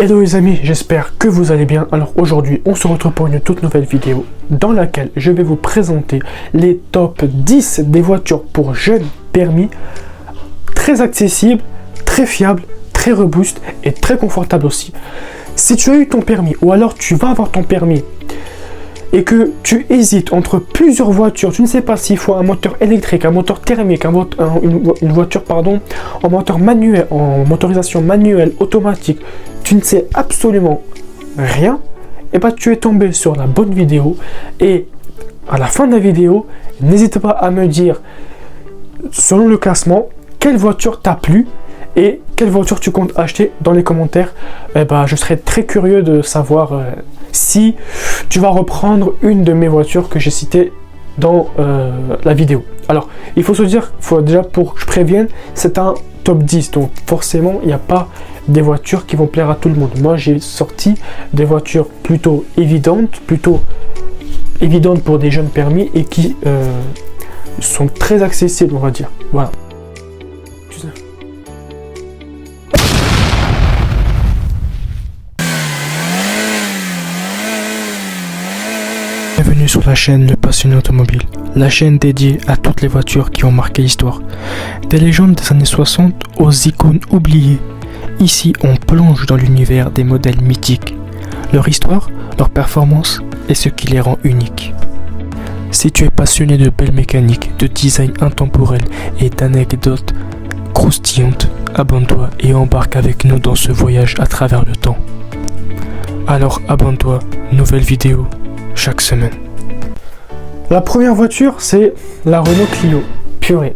Hello les amis, j'espère que vous allez bien. Alors aujourd'hui, on se retrouve pour une toute nouvelle vidéo dans laquelle je vais vous présenter les top 10 des voitures pour jeunes permis, très accessibles, très fiables, très robustes et très confortables aussi. Si tu as eu ton permis ou alors tu vas avoir ton permis et que tu hésites entre plusieurs voitures, tu ne sais pas s'il faut un moteur électrique, un moteur thermique, une voiture en moteur manuel, en motorisation manuelle, automatique, tu ne sais absolument rien, et bah tu es tombé sur la bonne vidéo. Et à la fin de la vidéo, n'hésite pas à me dire, selon le classement, quelle voiture t'a plu et quelle voiture tu comptes acheter dans les commentaires. Je serais très curieux de savoir si tu vas reprendre une de mes voitures que j'ai citées dans la vidéo. Alors, il faut se dire, déjà pour que je prévienne, c'est un top 10, donc forcément, il n'y a pas des voitures qui vont plaire à tout le monde. Moi, j'ai sorti des voitures plutôt évidentes pour des jeunes permis et qui sont très accessibles, on va dire. Voilà. Bienvenue sur la chaîne Le Passionné Automobile, la chaîne dédiée à toutes les voitures qui ont marqué l'histoire. Des légendes des années 60 aux icônes oubliées. Ici, on plonge dans l'univers des modèles mythiques, leur histoire, leur performance et ce qui les rend uniques. Si tu es passionné de belles mécaniques, de design intemporel et d'anecdotes croustillantes, abonne-toi et embarque avec nous dans ce voyage à travers le temps. Alors abonne-toi, nouvelle vidéo chaque semaine. La première voiture, c'est la Renault Clio. Purée,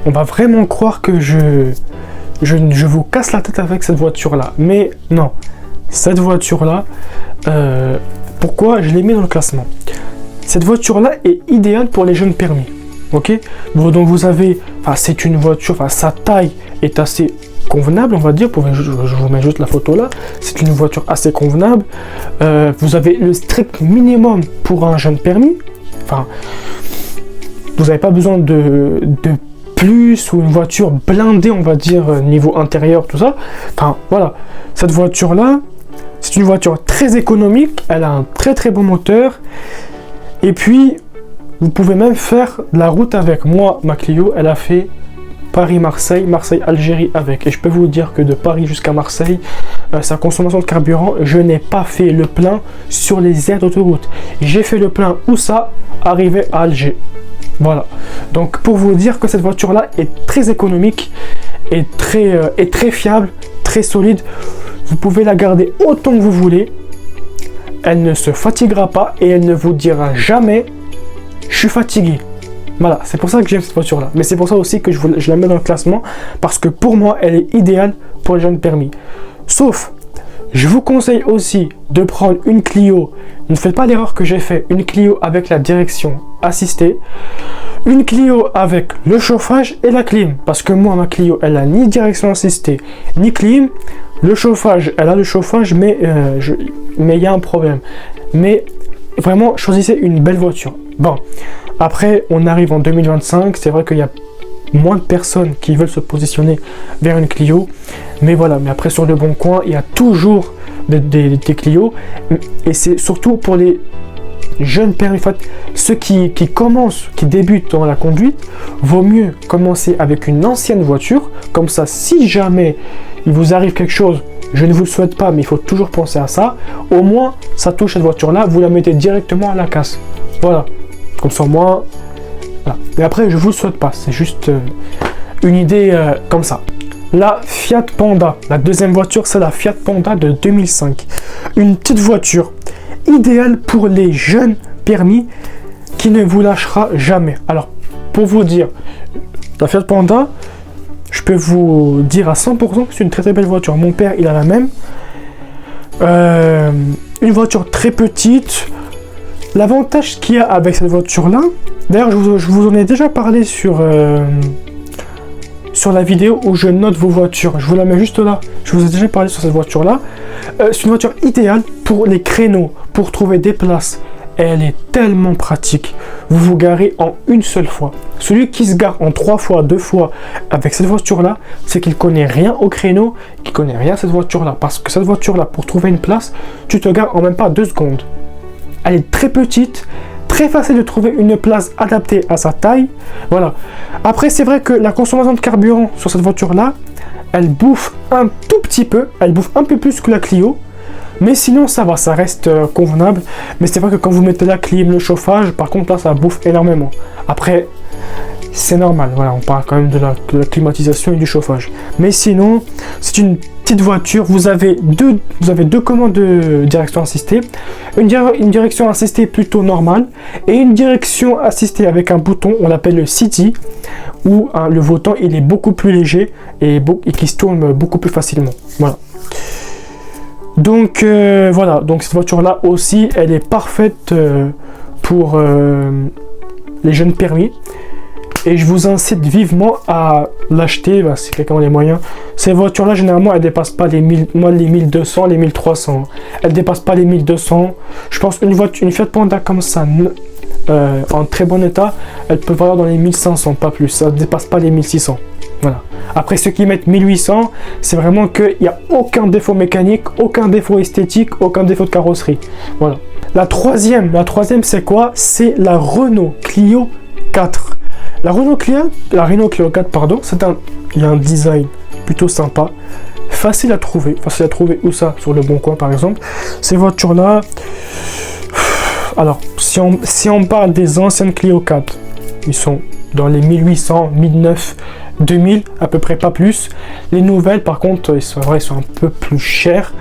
on va vraiment croire que je vous casse la tête avec cette voiture-là. Mais non, cette voiture-là, pourquoi je l'ai mis dans le classement? Cette voiture-là est idéale pour les jeunes permis. Ok, bon, donc vous avez, c'est une voiture, sa taille est assez convenable, on va dire. Je vous mets juste la photo là. C'est une voiture assez convenable. Vous avez le strict minimum pour un jeune permis. Vous n'avez pas besoin de plus, ou une voiture blindée, on va dire, niveau intérieur, tout ça. Voilà. Cette voiture là, c'est une voiture très économique. Elle a un très très bon moteur. Et puis, vous pouvez même faire de la route avec. Moi, ma Clio, elle a fait Paris-Marseille, Marseille-Algérie avec. Et je peux vous dire que de Paris jusqu'à Marseille, sa consommation de carburant, je n'ai pas fait le plein sur les aires d'autoroute. J'ai fait le plein où ça arrivait à Alger. Voilà. Donc pour vous dire que cette voiture-là est très économique et très fiable, très solide. Vous pouvez la garder autant que vous voulez. Elle ne se fatiguera pas et elle ne vous dira jamais « je suis fatigué ». Voilà, c'est pour ça que j'aime cette voiture-là. Mais c'est pour ça aussi que je la mets dans le classement, parce que pour moi, elle est idéale pour les jeunes permis. Sauf, je vous conseille aussi de prendre une Clio. Ne faites pas l'erreur que j'ai fait. Une Clio avec la direction assistée. Une Clio avec le chauffage et la clim. Parce que moi, ma Clio, elle a ni direction assistée, ni clim. Le chauffage, elle a le chauffage, mais il y a un problème. Mais vraiment, choisissez une belle voiture. Bon, après, on arrive en 2025. C'est vrai qu'il y a moins de personnes qui veulent se positionner vers une Clio. Mais voilà, mais après, sur le bon coin, il y a toujours des Clio. Et c'est surtout pour les jeunes permis, ceux qui commencent, qui débutent dans la conduite, vaut mieux commencer avec une ancienne voiture. Comme ça, si jamais il vous arrive quelque chose, je ne vous le souhaite pas, mais il faut toujours penser à ça. Au moins, ça touche cette voiture-là, vous la mettez directement à la casse. Voilà. Comme ça, moi, voilà. Mais après, je vous le souhaite pas. C'est juste une idée comme ça. La Fiat Panda. La deuxième voiture, c'est la Fiat Panda de 2005. Une petite voiture idéale pour les jeunes permis qui ne vous lâchera jamais. Alors, pour vous dire, la Fiat Panda, je peux vous dire à 100% que c'est une très très belle voiture. Mon père, il a la même. Une voiture très petite. L'avantage qu'il y a avec cette voiture-là, d'ailleurs, je vous en ai déjà parlé sur la vidéo où je note vos voitures. Je vous la mets juste là. Je vous ai déjà parlé sur cette voiture-là. C'est une voiture idéale pour les créneaux, pour trouver des places et elle est tellement pratique. Vous vous garez en une seule fois. Celui qui se gare en 3 fois, 2 fois avec cette voiture-là, c'est qu'il connaît rien au créneau, qu'il connaît rien à cette voiture-là. Parce que cette voiture-là, pour trouver une place, tu te gares en même pas 2 secondes. Elle est très petite, très facile de trouver une place adaptée à sa taille. Voilà. Après, c'est vrai que la consommation de carburant sur cette voiture-là, elle bouffe un tout petit peu, elle bouffe un peu plus que la Clio. Mais sinon, ça va, ça reste convenable. Mais c'est vrai que quand vous mettez la clim, le chauffage, par contre, là, ça bouffe énormément. Après, c'est normal. Voilà, on parle quand même de la climatisation et du chauffage. Mais sinon, c'est une petite voiture. Vous avez deux commandes de direction assistée. Une direction assistée plutôt normale. Et une direction assistée avec un bouton, on l'appelle le City, où le volant, il est beaucoup plus léger et qui se tourne beaucoup plus facilement. Voilà. Donc voilà, donc cette voiture là aussi elle est parfaite pour les jeunes permis et je vous incite vivement à l'acheter si quelqu'un a les moyens. Ces voitures là généralement elles dépassent pas les 1200, les 1300, elles dépassent pas les 1200. Je pense une Fiat Panda comme ça en très bon état, elle peut valoir dans les 1500, pas plus, ça ne dépasse pas les 1600. Voilà. Après, ceux qui mettent 1800, c'est vraiment qu'il n'y a aucun défaut mécanique, aucun défaut esthétique, aucun défaut de carrosserie. Voilà. La troisième c'est quoi? C'est la Renault Clio 4. La Renault Clio 4, pardon, il y a un design plutôt sympa, facile à trouver où ça? Sur le Bon Coin par exemple. Ces voitures-là, alors, si on parle des anciennes Clio 4, ils sont dans les 1800, 1009, 2000 à peu près, pas plus. Les nouvelles par contre, ils sont un peu plus chères,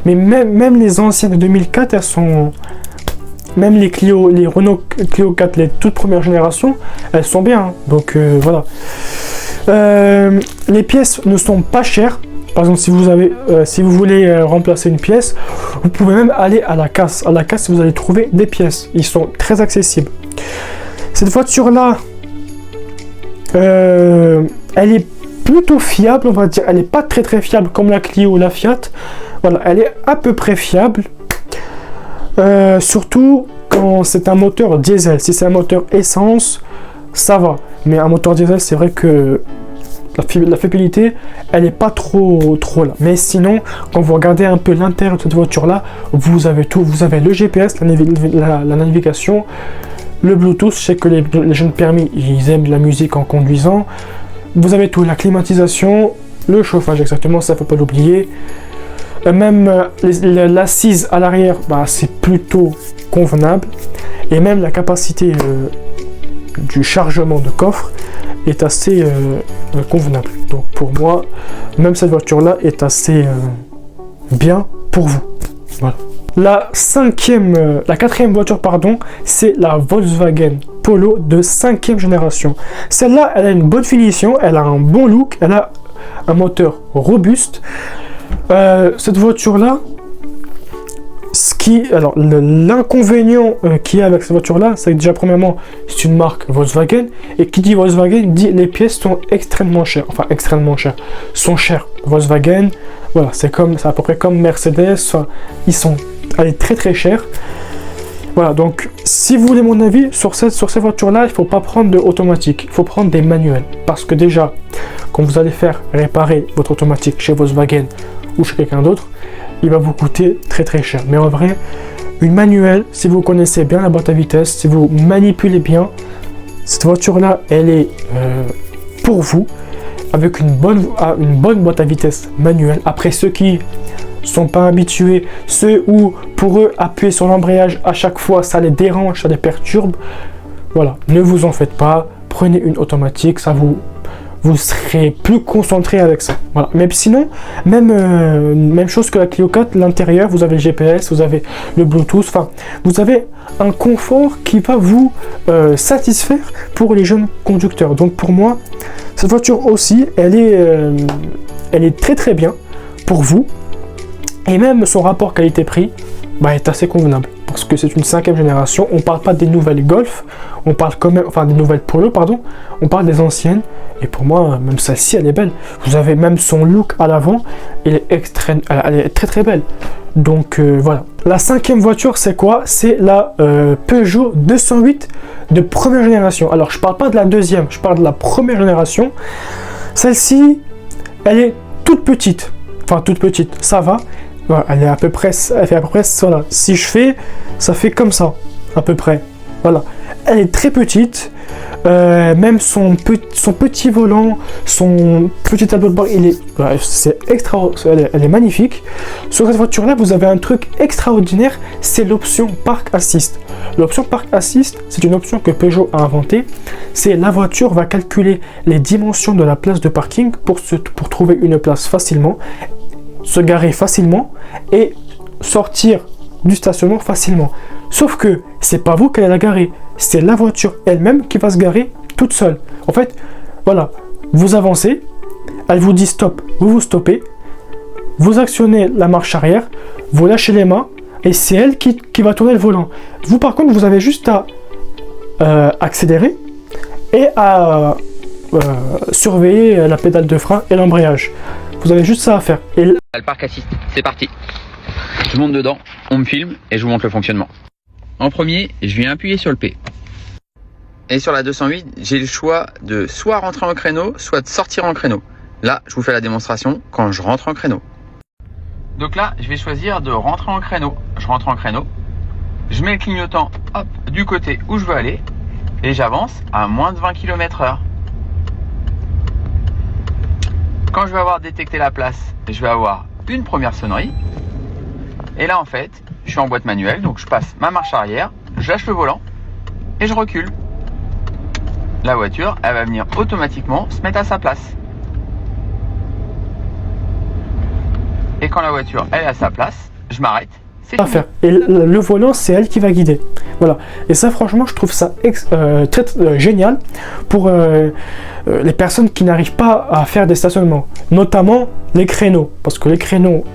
mais même les anciennes de 2004, elles sont, même les Renault Clio 4, les toutes premières générations, elles sont bien, hein. Donc voilà. Les pièces ne sont pas chères. Par exemple, si vous voulez remplacer une pièce, vous pouvez même aller à la casse. À la casse, vous allez trouver des pièces. Ils sont très accessibles. Cette voiture-là, elle est plutôt fiable, on va dire. Elle n'est pas très fiable comme la Clio ou la Fiat. Voilà, elle est à peu près fiable. Surtout quand c'est un moteur diesel. Si c'est un moteur essence, ça va. Mais un moteur diesel, c'est vrai que la fiabilité, elle n'est pas trop là. Mais sinon, quand vous regardez un peu l'intérieur de cette voiture-là, vous avez tout. Vous avez le GPS, la navigation, le Bluetooth. Je sais que les jeunes permis, ils aiment la musique en conduisant. Vous avez tout, la climatisation, le chauffage, exactement, ça faut pas l'oublier. Même l'assise à l'arrière, c'est plutôt convenable. Et même la capacité du chargement de coffre est assez convenable. Donc pour moi, même cette voiture-là est assez bien pour vous. Voilà. La quatrième voiture, pardon, c'est la Volkswagen Polo de 5e génération. Celle-là, elle a une bonne finition, elle a un bon look, elle a un moteur robuste. Cette voiture-là, l'inconvénient qu'il y a avec cette voiture-là, c'est que déjà, premièrement, c'est une marque Volkswagen, et qui dit Volkswagen dit les pièces sont extrêmement chères, sont chères. Volkswagen, voilà, c'est à peu près comme Mercedes, elle est très chère. Voilà, donc si vous voulez mon avis sur ces voitures-là, il ne faut pas prendre de automatique, il faut prendre des manuels, parce que déjà, quand vous allez faire réparer votre automatique chez Volkswagen ou chez quelqu'un d'autre, il va vous coûter très cher. Mais en vrai, une manuelle, si vous connaissez bien la boîte à vitesse, si vous manipulez bien, cette voiture-là, elle est pour vous, avec une bonne boîte à vitesse manuelle. Après, ceux qui sont pas habitués, ceux où pour eux appuyer sur l'embrayage à chaque fois ça les dérange, ça les perturbe, voilà, ne vous en faites pas, prenez une automatique, ça vous serez plus concentré avec ça. Voilà. Mais sinon, même chose que la Clio 4, l'intérieur, vous avez le GPS, vous avez le Bluetooth, enfin, vous avez un confort qui va vous satisfaire pour les jeunes conducteurs. Donc pour moi, cette voiture aussi, elle est très bien pour vous. Et même son rapport qualité-prix est assez convenable. Parce que c'est une 5e génération, on parle pas des nouvelles Golf, on parle quand même, des nouvelles Polo, pardon, on parle des anciennes. Et pour moi, même celle-ci, elle est belle. Vous avez même son look à l'avant, elle est très belle. Donc voilà. La cinquième voiture, c'est quoi? C'est la Peugeot 208 de première génération. Alors, je parle pas de la deuxième, je parle de la première génération. Celle-ci, elle est toute petite. Enfin, toute petite, ça va. Voilà, elle fait à peu près, voilà. Si je fais, ça fait comme ça, à peu près. Voilà. Elle est très petite. Même son petit volant, son petit tableau de bord, elle est magnifique. Sur cette voiture-là, vous avez un truc extraordinaire, c'est l'option Park Assist. L'option Park Assist, c'est une option que Peugeot a inventée. C'est la voiture va calculer les dimensions de la place de parking pour trouver une place facilement, se garer facilement et sortir du stationnement facilement. Sauf que c'est pas vous qui allez la garer, c'est la voiture elle-même qui va se garer toute seule. En fait, voilà, vous avancez, elle vous dit stop, vous vous stoppez, vous actionnez la marche arrière, vous lâchez les mains et c'est elle qui va tourner le volant. Vous par contre, vous avez juste à accélérer et à surveiller la pédale de frein et l'embrayage. Vous avez juste ça à faire. Et Le Park Assist, c'est parti. Je monte dedans, on me filme et je vous montre le fonctionnement. En premier, je viens appuyer sur le P. Et sur la 208, j'ai le choix de soit rentrer en créneau, soit de sortir en créneau. Là, je vous fais la démonstration quand je rentre en créneau. Donc là, je vais choisir de rentrer en créneau. Je rentre en créneau. Je mets le clignotant hop, du côté où je veux aller. Et j'avance à moins de 20 km/h. Quand je vais avoir détecté la place, je vais avoir une première sonnerie. Et là, en fait, je suis en boîte manuelle, donc je passe ma marche arrière, je lâche le volant et je recule. La voiture, elle va venir automatiquement se mettre à sa place. Et quand la voiture elle est à sa place, je m'arrête. C'est fini. Et le volant, c'est elle qui va guider. Voilà. Et ça, franchement, je trouve ça très génial pour les personnes qui n'arrivent pas à faire des stationnements, notamment les créneaux. Parce que les créneaux,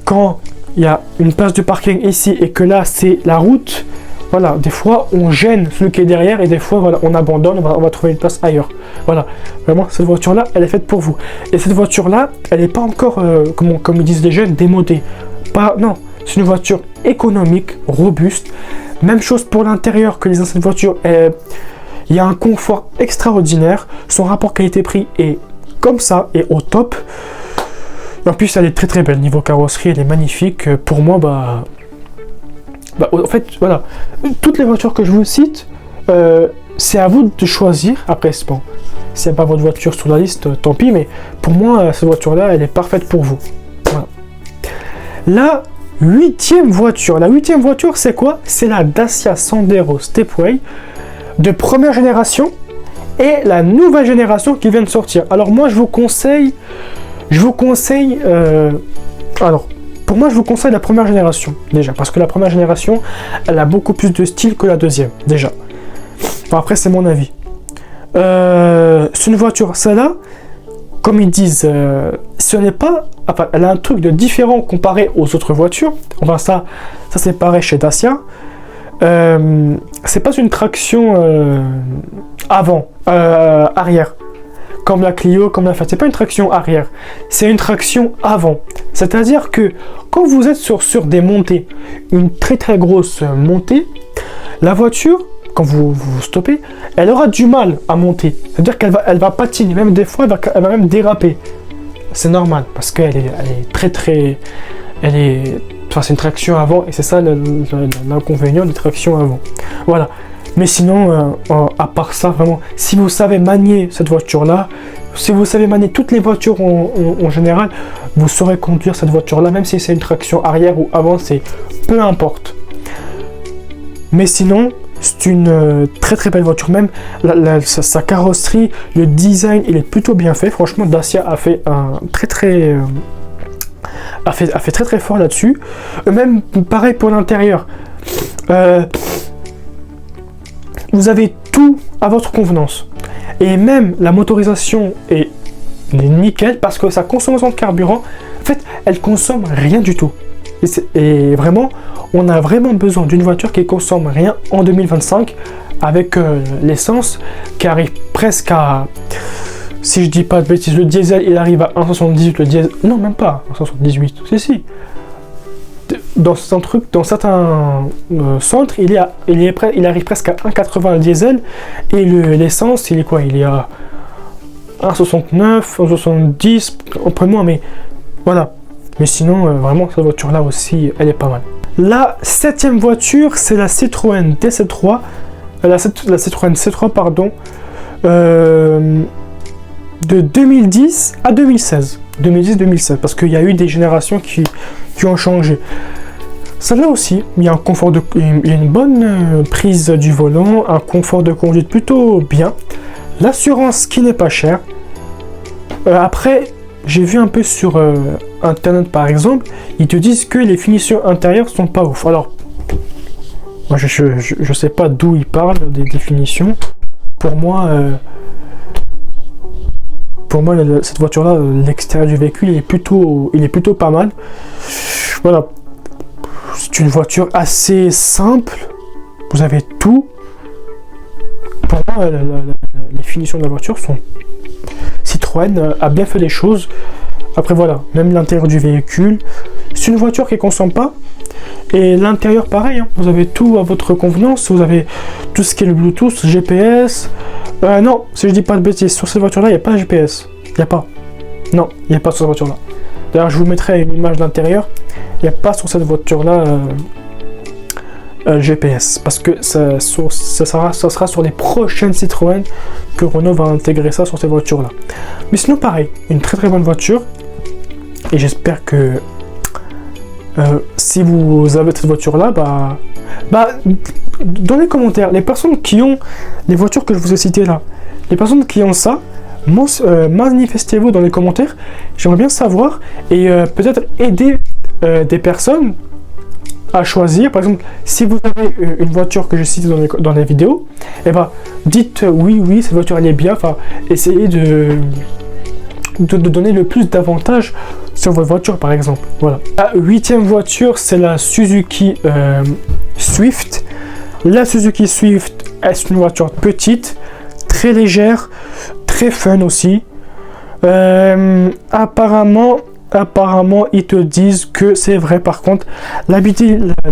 quand il y a une place de parking ici et que là, c'est la route, voilà, des fois, on gêne celui qui est derrière et des fois, voilà, on abandonne, on va trouver une place ailleurs. Voilà, vraiment, cette voiture-là, elle est faite pour vous. Et cette voiture-là, elle n'est pas encore, comme ils disent les jeunes, démodée. Non, c'est une voiture économique, robuste. Même chose pour l'intérieur que les anciennes voitures. Il y a un confort extraordinaire. Son rapport qualité-prix est comme ça et au top. Et en plus, elle est très très belle. Niveau carrosserie, elle est magnifique. Pour moi, en fait, voilà. Toutes les voitures que je vous cite, c'est à vous de choisir. Après, bon, si c'est pas votre voiture sur la liste, tant pis. Mais pour moi, cette voiture-là, elle est parfaite pour vous. Voilà. La huitième voiture. La huitième voiture, c'est quoi? C'est la Dacia Sandero Stepway de première génération et la nouvelle génération qui vient de sortir. Alors moi, je vous conseille pour moi, je vous conseille la première génération, déjà, parce que la première génération, elle a beaucoup plus de style que la deuxième, déjà. Enfin, après, c'est mon avis. C'est une voiture, celle-là, comme ils disent, ce n'est pas... Enfin, elle a un truc de différent comparé aux autres voitures. Enfin, ça c'est pareil chez Dacia. C'est pas une traction arrière. Comme la Clio, comme la Fiat. C'est pas une traction arrière. C'est une traction avant. C'est-à-dire que quand vous êtes sur des montées, une très très grosse montée, la voiture, quand vous stoppez, elle aura du mal à monter. C'est-à-dire qu'elle va patiner. Même des fois, elle va même déraper. C'est normal parce qu'elle est très très... Enfin, c'est une traction avant et c'est ça l'inconvénient des tractions avant. Voilà. Mais sinon, à part ça, vraiment, si vous savez manier cette voiture-là, si vous savez manier toutes les voitures en général, vous saurez conduire cette voiture-là, même si c'est une traction arrière ou avant, c'est peu importe. Mais sinon, c'est une très très belle voiture, même sa carrosserie, le design, il est plutôt bien fait. Franchement, Dacia a fait un très très fort là-dessus. Même pareil pour l'intérieur. Vous avez tout à votre convenance. Et même la motorisation est nickel parce que sa consommation de carburant, en fait, elle consomme rien du tout. Et vraiment, on a vraiment besoin d'une voiture qui consomme rien en 2025 avec l'essence qui arrive presque à... Si je dis pas de bêtises, le diesel il arrive à 1,78, le diesel... Non, même pas 1,78, si. dans certains centres, il arrive presque à 1,80 le diesel, et l'essence, il est quoi? Il est à 1,69, 1,70, après moins, mais voilà. Mais sinon, vraiment, cette voiture-là aussi, elle est pas mal. La 7e voiture, c'est la Citroën DC3, la Citroën C3, pardon, de 2010 à 2016. 2010-2016, parce qu'il y a eu des générations qui ont changé. Celle-là aussi, il y a une bonne prise du volant, un confort de conduite plutôt bien, l'assurance qui n'est pas chère. Après, j'ai vu un peu sur internet par exemple, ils te disent que les finitions intérieures sont pas ouf. Alors, moi je sais pas d'où ils parlent des définitions. Pour moi, cette voiture-là, l'extérieur du véhicule, il est plutôt pas mal. Voilà. C'est une voiture assez simple. Vous avez tout. Pour moi, les finitions de la voiture sont... Citroën a bien fait les choses. Après voilà, même l'intérieur du véhicule. C'est une voiture qui ne consomme pas. Et l'intérieur pareil, hein. Vous avez tout à votre convenance. Vous avez tout ce qui est le Bluetooth, GPS. Non, si je dis pas de bêtises, sur cette voiture-là, il n'y a pas de GPS. Il n'y a pas. Non, il n'y a pas sur cette voiture-là. D'ailleurs, je vous mettrai une image d'intérieur. Il n'y a pas sur cette voiture-là GPS. Parce que ça sera sur les prochaines Citroën que Renault va intégrer ça sur ces voitures-là. Mais sinon, pareil, une très très bonne voiture. Et j'espère que si vous avez cette voiture-là, dans les commentaires, les personnes qui ont les voitures que je vous ai citées là, les personnes qui ont ça, manifestez-vous dans les commentaires. J'aimerais bien savoir et peut-être aider des personnes à choisir. Par exemple, si vous avez une voiture que je cite dans les vidéos, et dites oui, cette voiture elle est bien. Enfin, essayez de donner le plus d'avantages sur votre voiture par exemple. Voilà. La 8e voiture, c'est la Suzuki Swift. La Suzuki Swift est une voiture petite, très légère, très fun aussi. Apparemment, ils te disent que c'est vrai. Par contre,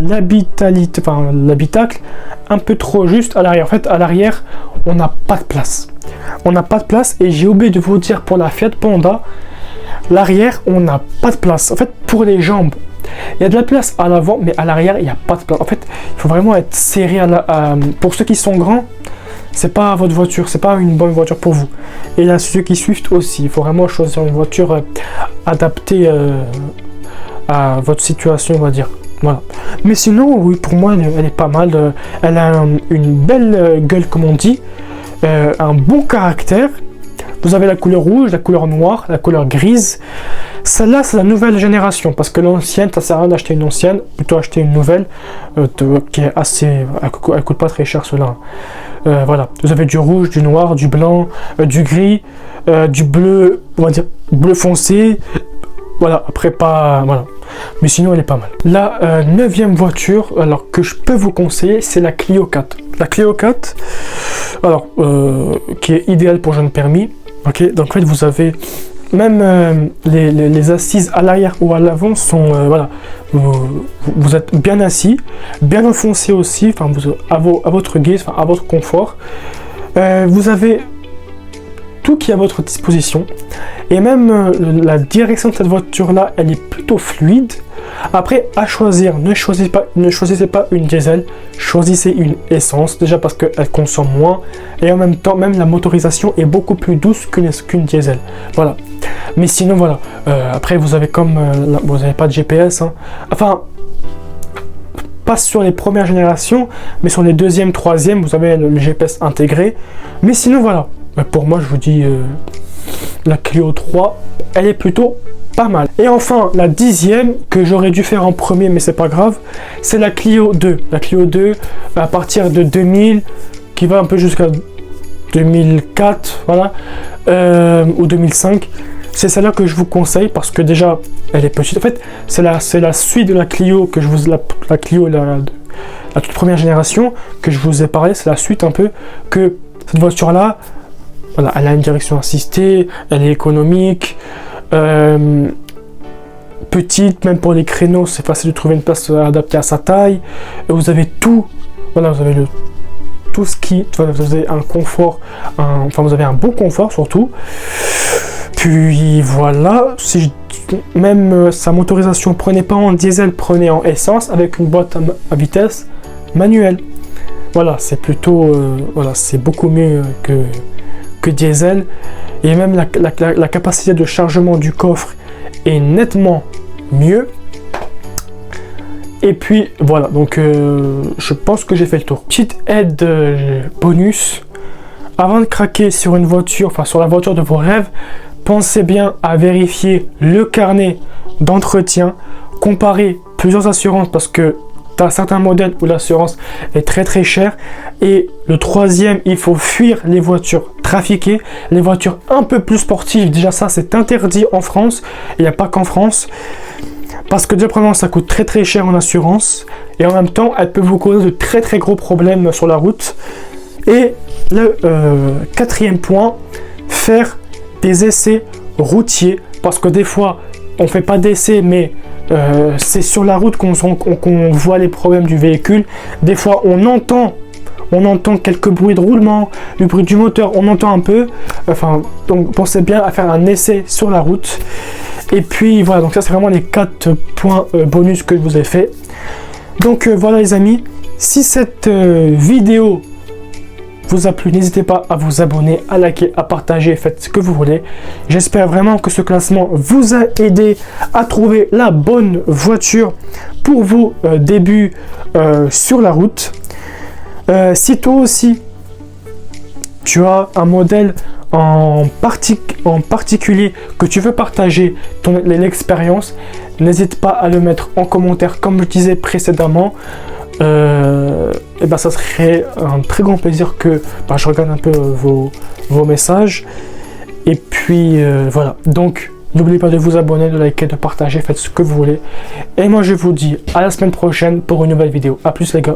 l'habitacle un peu trop juste à l'arrière. En fait, à l'arrière, on n'a pas de place. Et j'ai oublié de vous dire pour la Fiat Panda, l'arrière, on n'a pas de place. En fait, pour les jambes, il y a de la place à l'avant, mais à l'arrière, il n'y a pas de place. En fait, il faut vraiment être serré pour ceux qui sont grands. C'est pas votre voiture, c'est pas une bonne voiture pour vous. Et la Suzuki Swift aussi, il faut vraiment choisir une voiture adaptée à votre situation, on va dire. Voilà. Mais sinon, oui, pour moi, elle est pas mal. Elle a une belle gueule, comme on dit, un bon caractère. Vous avez la couleur rouge, la couleur noire, la couleur grise. Celle-là, c'est la nouvelle génération, parce que l'ancienne, ça sert à rien d'acheter une ancienne, plutôt acheter une nouvelle, qui est assez... Elle coûte pas très cher, cela. Voilà, vous avez du rouge, du noir, du blanc, du gris, du bleu, on va dire bleu foncé. Voilà, après pas... Voilà. Mais sinon, elle est pas mal. La 9e voiture, alors que je peux vous conseiller, c'est la Clio 4. La Clio 4, alors, qui est idéale pour jeunes permis. Ok, donc en fait, vous avez... Même les assises à l'arrière ou à l'avant sont... voilà, vous êtes bien assis, bien enfoncé aussi, enfin, à votre guise, à votre confort. Vous avez tout qui est à votre disposition. Et même la direction de cette voiture-là, elle est plutôt fluide. Après, à choisir, ne choisissez pas une diesel, choisissez une essence, déjà parce qu'elle consomme moins, et en même temps, même la motorisation est beaucoup plus douce qu'une diesel. Voilà. Mais sinon, voilà. Après, vous avez vous n'avez pas de GPS, hein. Enfin, pas sur les premières générations, mais sur les deuxième, troisième, vous avez le GPS intégré. Mais sinon, voilà. Pour moi, je vous dis, la Clio 3, elle est plutôt pas mal. Et enfin, la 10e, que j'aurais dû faire en premier, mais c'est pas grave, c'est la Clio 2. La Clio 2, à partir de 2000, qui va un peu jusqu'à 2004, voilà, ou 2005. C'est celle-là que je vous conseille parce que déjà, elle est petite. En fait, c'est la suite de la Clio que je vous... La Clio, la toute première génération que je vous ai parlé, c'est la suite un peu que cette voiture-là, voilà, elle a une direction assistée, elle est économique, elle petite, même pour les créneaux, c'est facile de trouver une place adaptée à sa taille. Et vous avez tout, voilà, vous avez tout ce qui, vous avez un confort, enfin vous avez un bon confort surtout. Puis voilà, si même sa motorisation, prenez pas en diesel, prenez en essence avec une boîte à vitesse manuelle. Voilà, c'est plutôt, voilà, c'est beaucoup mieux que diesel. Et même la capacité de chargement du coffre est nettement mieux. Et puis voilà, donc je pense que j'ai fait le tour. Petite aide bonus, avant de craquer sur une voiture, enfin sur la voiture de vos rêves, pensez bien à vérifier le carnet d'entretien, comparer plusieurs assurances parce que tu as certains modèles où l'assurance est très chère. Et le troisième, il faut fuir les voitures trafiquées, les voitures un peu plus sportives. Déjà ça, c'est interdit en France, il n'y a pas qu'en France. Parce que déjà, premièrement, ça coûte très cher en assurance. Et en même temps, elle peut vous causer de très gros problèmes sur la route. Et le quatrième point, faire des essais routiers. Parce que des fois, on ne fait pas d'essais, mais c'est sur la route qu'on voit les problèmes du véhicule. Des fois, on entend quelques bruits de roulement, le bruit du moteur, on entend un peu. Enfin, donc pensez bien à faire un essai sur la route. Et puis voilà, donc ça c'est vraiment les 4 points bonus que je vous ai fait. Donc voilà les amis, si cette vidéo vous a plu, n'hésitez pas à vous abonner, à liker, à partager, faites ce que vous voulez. J'espère vraiment que ce classement vous a aidé à trouver la bonne voiture pour vos débuts sur la route. Si toi aussi tu as un modèle en particulier que tu veux partager l'expérience, n'hésite pas à le mettre en commentaire comme je disais précédemment. Et ben ça serait un très grand plaisir que je regarde un peu vos messages. Et puis voilà, donc n'oubliez pas de vous abonner, de liker, de partager, faites ce que vous voulez. Et moi je vous dis à la semaine prochaine pour une nouvelle vidéo. A plus les gars.